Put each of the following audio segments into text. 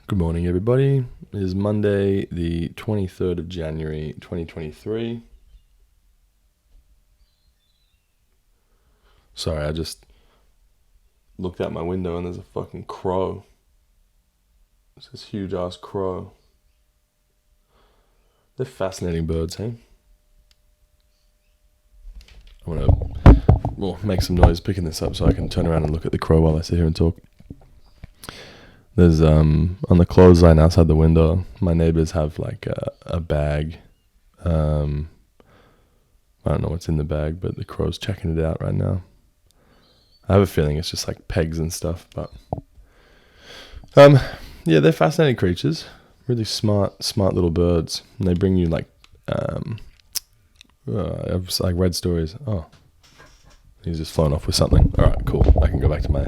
Good morning, everybody. It is Monday, the 23rd of January, 2023. Sorry, I just looked out my window and there's a fucking crow. It's this huge ass crow. They're fascinating birds, hey? I'm gonna make some noise picking this up so I can turn around and look at the crow while I sit here and talk. There's on the clothesline outside the window, my neighbors have like a bag. I don't know what's in the bag, but the crow's checking it out right now. I have a feeling it's just like pegs and stuff, but yeah, they're fascinating creatures. Really smart little birds, and they bring you like I've like read stories. Oh, he's just flown off with something. All right, cool. I can go back to my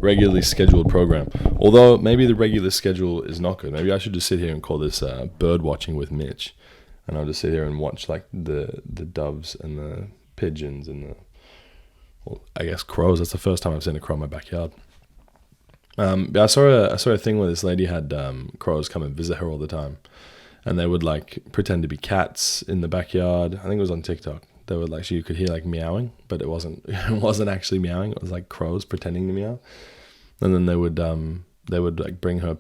regularly scheduled program. Although maybe the regular schedule is not good. Maybe I should just sit here and call this bird watching with Mitch, and I'll just sit here and watch like the doves and the pigeons and I guess crows. That's the first time I've seen a crow in my backyard. But I saw a thing where this lady had crows come and visit her all the time, and they would like pretend to be cats in the backyard. I think it was on TikTok. They would like, you could hear like meowing, but it wasn't actually meowing. It was like crows pretending to meow. And then they would like bring her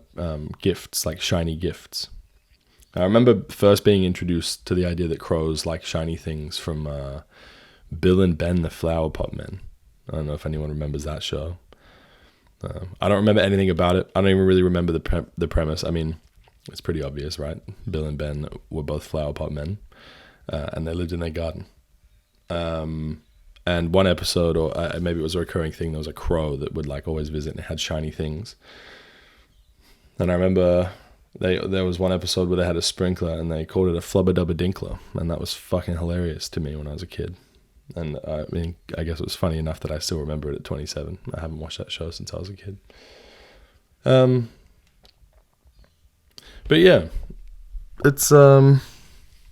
gifts, like shiny gifts. I remember first being introduced to the idea that crows like shiny things from Bill and Ben, the Flower Pot Men. I don't know if anyone remembers that show. I don't remember anything about it. I don't even really remember the premise. I mean, it's pretty obvious, right? Bill and Ben were both flower pot men, and they lived in their garden. And one episode, or maybe it was a recurring thing, there was a crow that would like always visit and it had shiny things. And I remember there was one episode where they had a sprinkler and they called it a flubba dubba dinkler, and that was fucking hilarious to me when I was a kid. And I mean, I guess it was funny enough that I still remember it at 27. I haven't watched that show since I was a kid. But yeah, it's what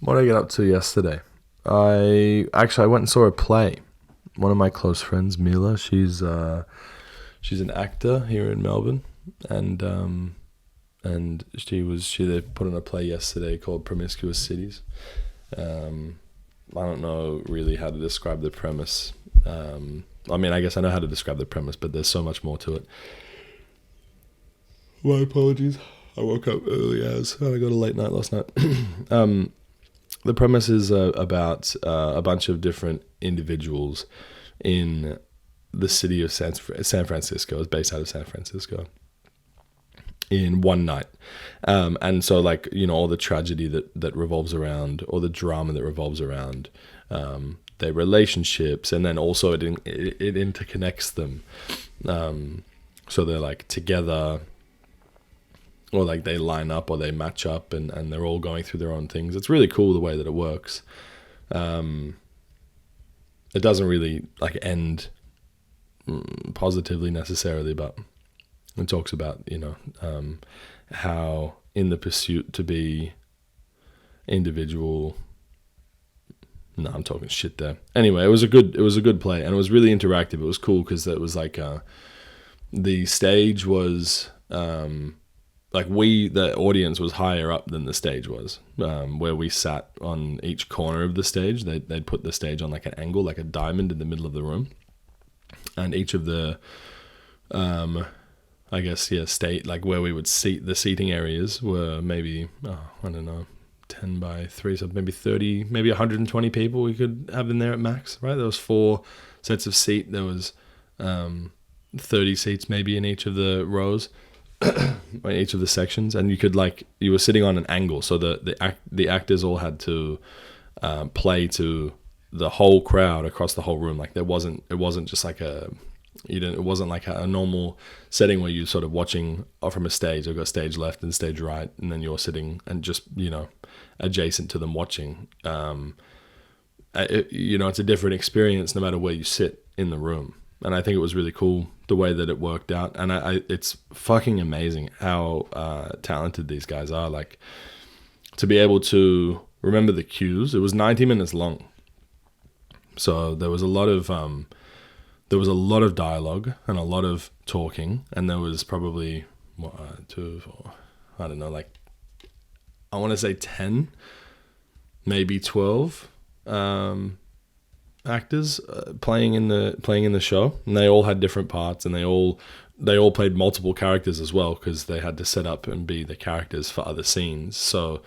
did I get up to yesterday? I went and saw a play. One of my close friends, Mila, she's an actor here in Melbourne, and they put on a play yesterday called Promiscuous Cities. I don't know really how to describe the premise. I mean, I guess I know how to describe the premise, but there's so much more to it. My apologies. I woke up early I got a late night last night. The premise is about a bunch of different individuals in the city of San Francisco. It's based out of San Francisco. In one night. And so like, you know, all the tragedy that revolves around, or the drama that revolves around their relationships, and then also it interconnects them. So they're like together, or like they line up or they match up, and they're all going through their own things. It's really cool the way that it works. It doesn't really like end positively necessarily, but it talks about, you know, how in the pursuit to be individual. No, I'm talking shit there. Anyway, it was a good play, and it was really interactive. It was cool because it was like the stage was like the audience was higher up than the stage was, where we sat on each corner of the stage. They'd put the stage on like an angle, like a diamond in the middle of the room, and each of the I guess, yeah, like where we would seat, the seating areas were maybe, I don't know, 10 by 3, so maybe 30, maybe 120 people we could have in there at max, right? There was 4 sets of seat. There was 30 seats maybe in each of the rows, in each of the sections, and you were sitting on an angle, so the actors all had to play to the whole crowd across the whole room. Like it wasn't just like it wasn't like a normal setting where you're sort of watching from a stage. They've got stage left and stage right, and then you're sitting and just, you know, adjacent to them watching. You know, it's a different experience no matter where you sit in the room. And I think it was really cool the way that it worked out. And it's fucking amazing how talented these guys are. Like, to be able to remember the cues. It was 90 minutes long, so there was a lot of dialogue and a lot of talking, and there was probably 2, 4, I don't know, like, I want to say 10, maybe 12 actors playing in the show, and they all had different parts, and they all played multiple characters as well, because they had to set up and be the characters for other scenes. So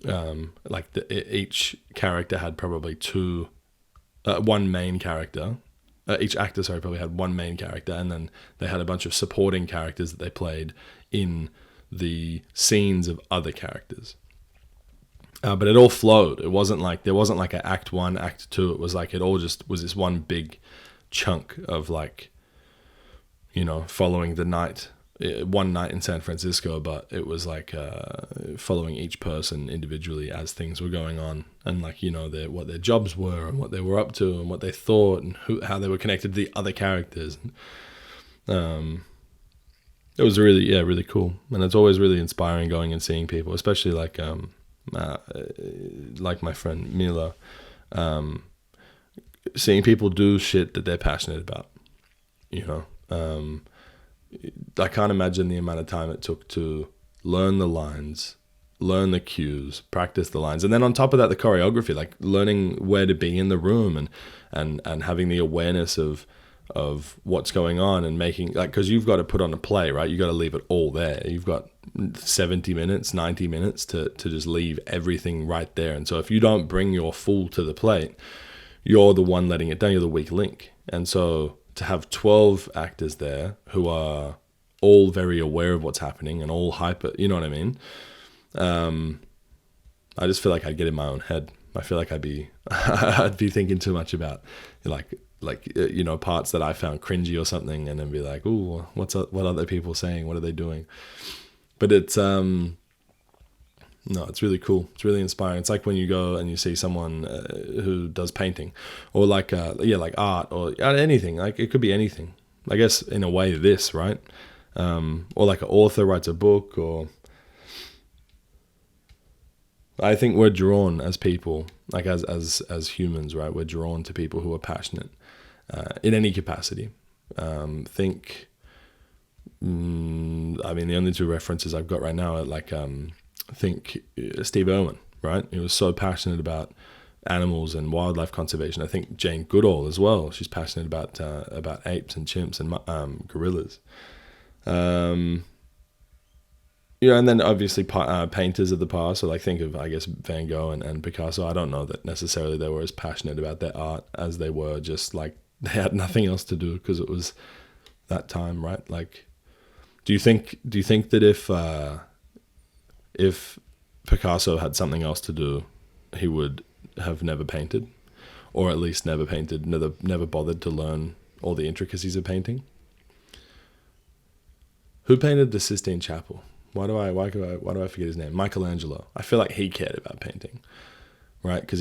like each character had probably one main character. Each actor, sorry, probably had one main character, and then they had a bunch of supporting characters that they played in the scenes of other characters. But it all flowed. There wasn't like an act 1, act 2. It was like it all just was this one big chunk of, like, you know, following the night, one night in San Francisco, but it was like following each person individually as things were going on, and, like, you know, what their jobs were and what they were up to and what they thought and how they were connected to the other characters. It was really cool, and it's always really inspiring going and seeing people, especially like my friend Mila, seeing people do shit that they're passionate about, you know. I can't imagine the amount of time it took to learn the lines, learn the cues, practice the lines, and then on top of that, the choreography, like learning where to be in the room and having the awareness of what's going on, and making, like, because you've got to put on a play, right? You got to leave it all there. You've got 70 minutes, 90 minutes to just leave everything right there. And so if you don't bring your full to the plate, you're the one letting it down. You're the weak link. And so to have 12 actors there who are all very aware of what's happening and all hyper, you know what I mean? I just feel like I'd get in my own head. I feel like I'd be thinking too much about, like you know, parts that I found cringy or something, and then be like, ooh, what are other people saying? What are they doing? But it's no, it's really cool. It's really inspiring. It's like when you go and you see someone who does painting, or like art, or anything. Like, it could be anything. I guess in a way, this, right? Or like an author writes a book, or I think we're drawn as people, like as humans, right? We're drawn to people who are passionate in any capacity. I mean, the only two references I've got right now are like, think Steve Irwin, right? He was so passionate about animals and wildlife conservation. I think Jane Goodall as well. She's passionate about apes and chimps and gorillas. Yeah, and then obviously painters of the past. So, like, think of, I guess, Van Gogh and Picasso. I don't know that necessarily they were as passionate about their art as they were just, like, they had nothing else to do because it was that time, right? Like, do you think that if Picasso had something else to do, he would have never painted, or at least never bothered to learn all the intricacies of painting? Who painted the Sistine Chapel? Why do I forget his name? Michelangelo. I feel like he cared about painting, right? Because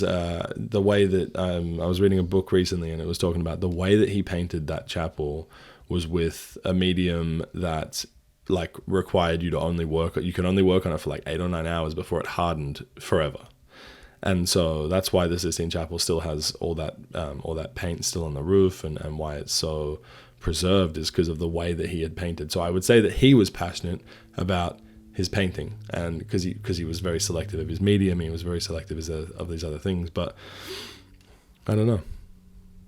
the way that I was reading a book recently, and it was talking about the way that he painted that chapel was with a medium that, like, required you to only work. You can only work on it for like 8 or 9 hours before it hardened forever. And so that's why the Sistine Chapel still has all that paint still on the roof, and why it's so preserved is because of the way that he had painted. So I would say that he was passionate about his painting, and because he was very selective of his medium, he was very selective of these other things. But I don't know,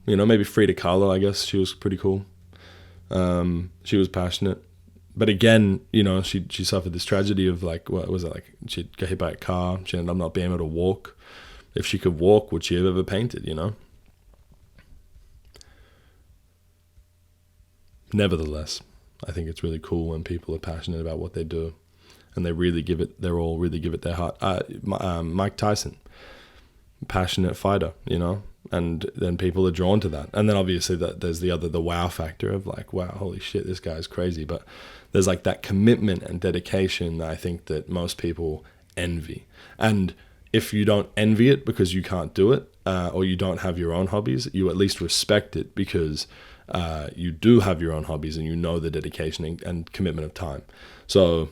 you know, maybe Frida Kahlo. I guess she was pretty cool. She was passionate, but again, you know, she suffered this tragedy of, like, what was it, like, she got hit by a car. She ended up not being able to walk. If she could walk, would she have ever painted? You know. Nevertheless, I think it's really cool when people are passionate about what they do, and they all really give it their heart. Mike Tyson, passionate fighter, you know, and then people are drawn to that. And then obviously there's the wow factor of, like, wow, holy shit, this guy's crazy. But there's, like, that commitment and dedication that I think that most people envy. And if you don't envy it because you can't do it, or you don't have your own hobbies, you at least respect it because you do have your own hobbies, and you know the dedication and commitment of time. So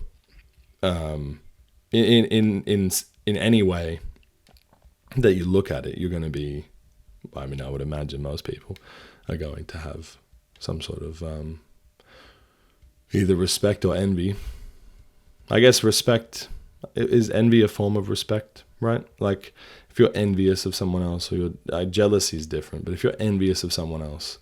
in any way that you look at it, you're going to be, I mean, I would imagine most people are going to have some sort of either respect or envy I guess respect, is envy a form of respect, right? Like if you're envious of someone else, or jealousy is different, but if you're envious of someone else,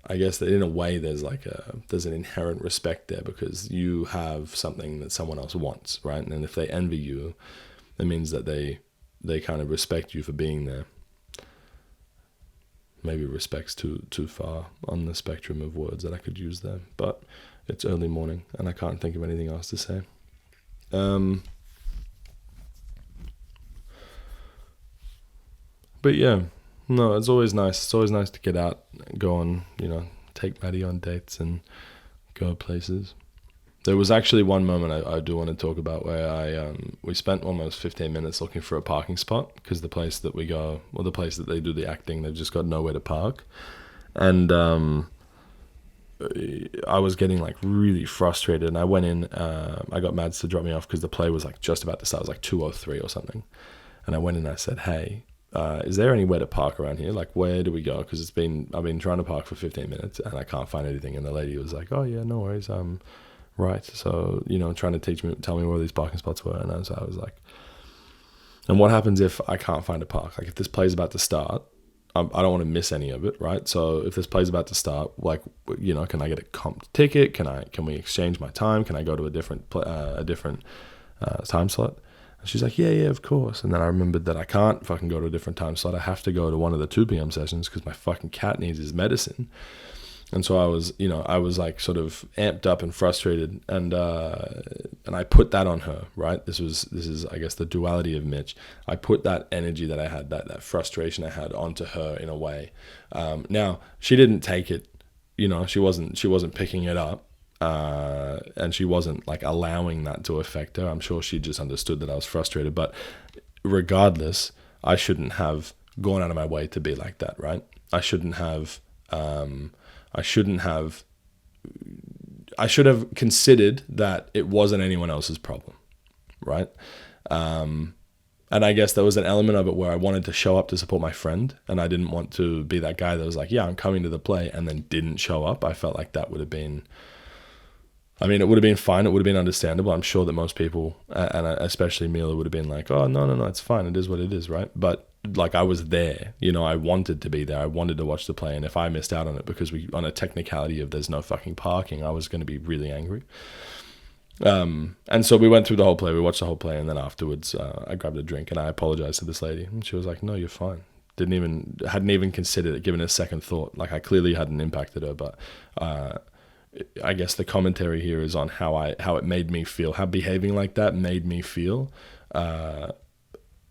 I guess that in a way there's an inherent respect there because you have something that someone else wants, right? And if they envy you, it means that they kind of respect you for being there. Maybe respect's too far on the spectrum of words that I could use there, but it's early morning and I can't think of anything else to say. But yeah, no, it's always nice. It's always nice to get out, go on, take Maddie on dates and go places. There was actually one moment I do want to talk about where we spent almost 15 minutes looking for a parking spot because the place that we go, or the place that they do the acting, they've just got nowhere to park. And I was getting really frustrated, and I went in, I got Mads to drop me off because the play was just about to start. It was 2:03 or something. And I went in and I said, hey, is there anywhere to park around here? Where do we go? Because I've been trying to park for 15 minutes and I can't find anything. And the lady was like, oh yeah, no worries. Right. So, trying to tell me where these parking spots were. And I was like, and what happens if I can't find a park? If this play's about to start, I don't want to miss any of it. Right. So if this play's about to start, can I get a comped ticket? Can we exchange my time? Can I go to a different time slot? And she's like, yeah, of course. And then I remembered that I can't fucking go to a different time slot. I have to go to one of the 2 p.m. sessions because my fucking cat needs his medicine. And so I was sort of amped up and frustrated, and I put that on her, right? This is I guess the duality of Mitch. I put that energy that I had, that frustration I had, onto her in a way. Now she didn't take it, she wasn't picking it up. And she wasn't allowing that to affect her. I'm sure she just understood that I was frustrated, but regardless, I shouldn't have gone out of my way to be like that, right? I should have considered that it wasn't anyone else's problem, right? And I guess there was an element of it where I wanted to show up to support my friend, and I didn't want to be that guy that was like, yeah, I'm coming to the play, and then didn't show up. I felt like that would have been, it would have been fine. It would have been understandable. I'm sure that most people, and especially Mila, would have been like, oh, no, it's fine. It is what it is, right? But I was there, I wanted to be there. I wanted to watch the play. And if I missed out on it because on a technicality of there's no fucking parking, I was going to be really angry. And so we went through the whole play. We watched the whole play. And then afterwards, I grabbed a drink and I apologized to this lady. And she was like, no, you're fine. Hadn't even considered it, given it a second thought. I clearly hadn't impacted her, but, I guess the commentary here is on how it made me feel, how behaving like that made me feel,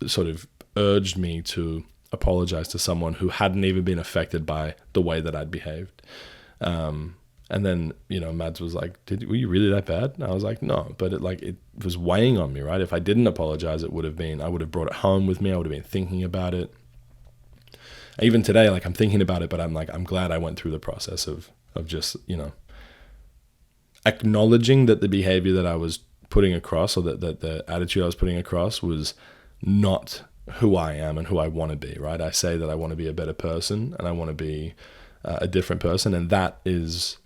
sort of urged me to apologize to someone who hadn't even been affected by the way that I'd behaved. And then, Mads was like, were you really that bad? And I was like, no, but it was weighing on me, right? If I didn't apologize, I would have brought it home with me. I would have been thinking about it. Even today, I'm thinking about it, but I'm glad I went through the process of just, acknowledging that the behavior that I was putting across, or that the attitude I was putting across, was not who I am and who I want to be, right? I say that I want to be a better person and I want to be a different person, and that is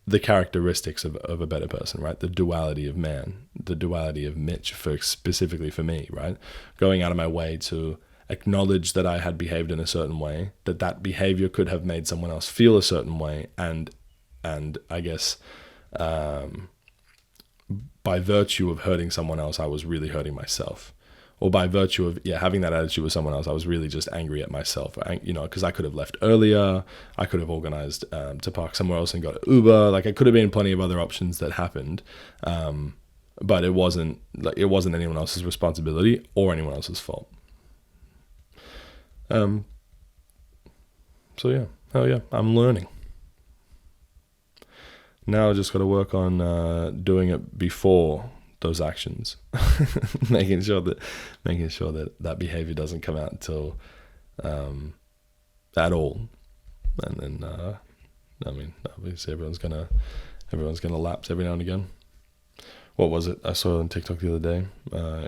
the characteristics of a better person, right? The duality of man, the duality of Mitch, specifically for me, right? Going out of my way to acknowledge that I had behaved in a certain way, that behavior could have made someone else feel a certain way, and I guess by virtue of hurting someone else, I was really hurting myself. Or by virtue of having that attitude with someone else, I was really just angry at myself. Because I could have left earlier, I could have organized to park somewhere else and got an Uber. It could have been plenty of other options that happened, but it wasn't anyone else's responsibility or anyone else's fault. So yeah, hell yeah, I'm learning. Now I just got to work on doing it before those actions, making sure that behavior doesn't come out until at all, and then obviously everyone's gonna lapse every now and again. What was it I saw on TikTok the other day?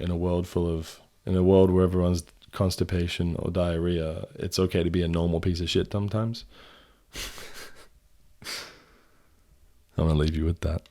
In a world where everyone's constipation or diarrhea, it's okay to be a normal piece of shit sometimes. I'm gonna leave you with that.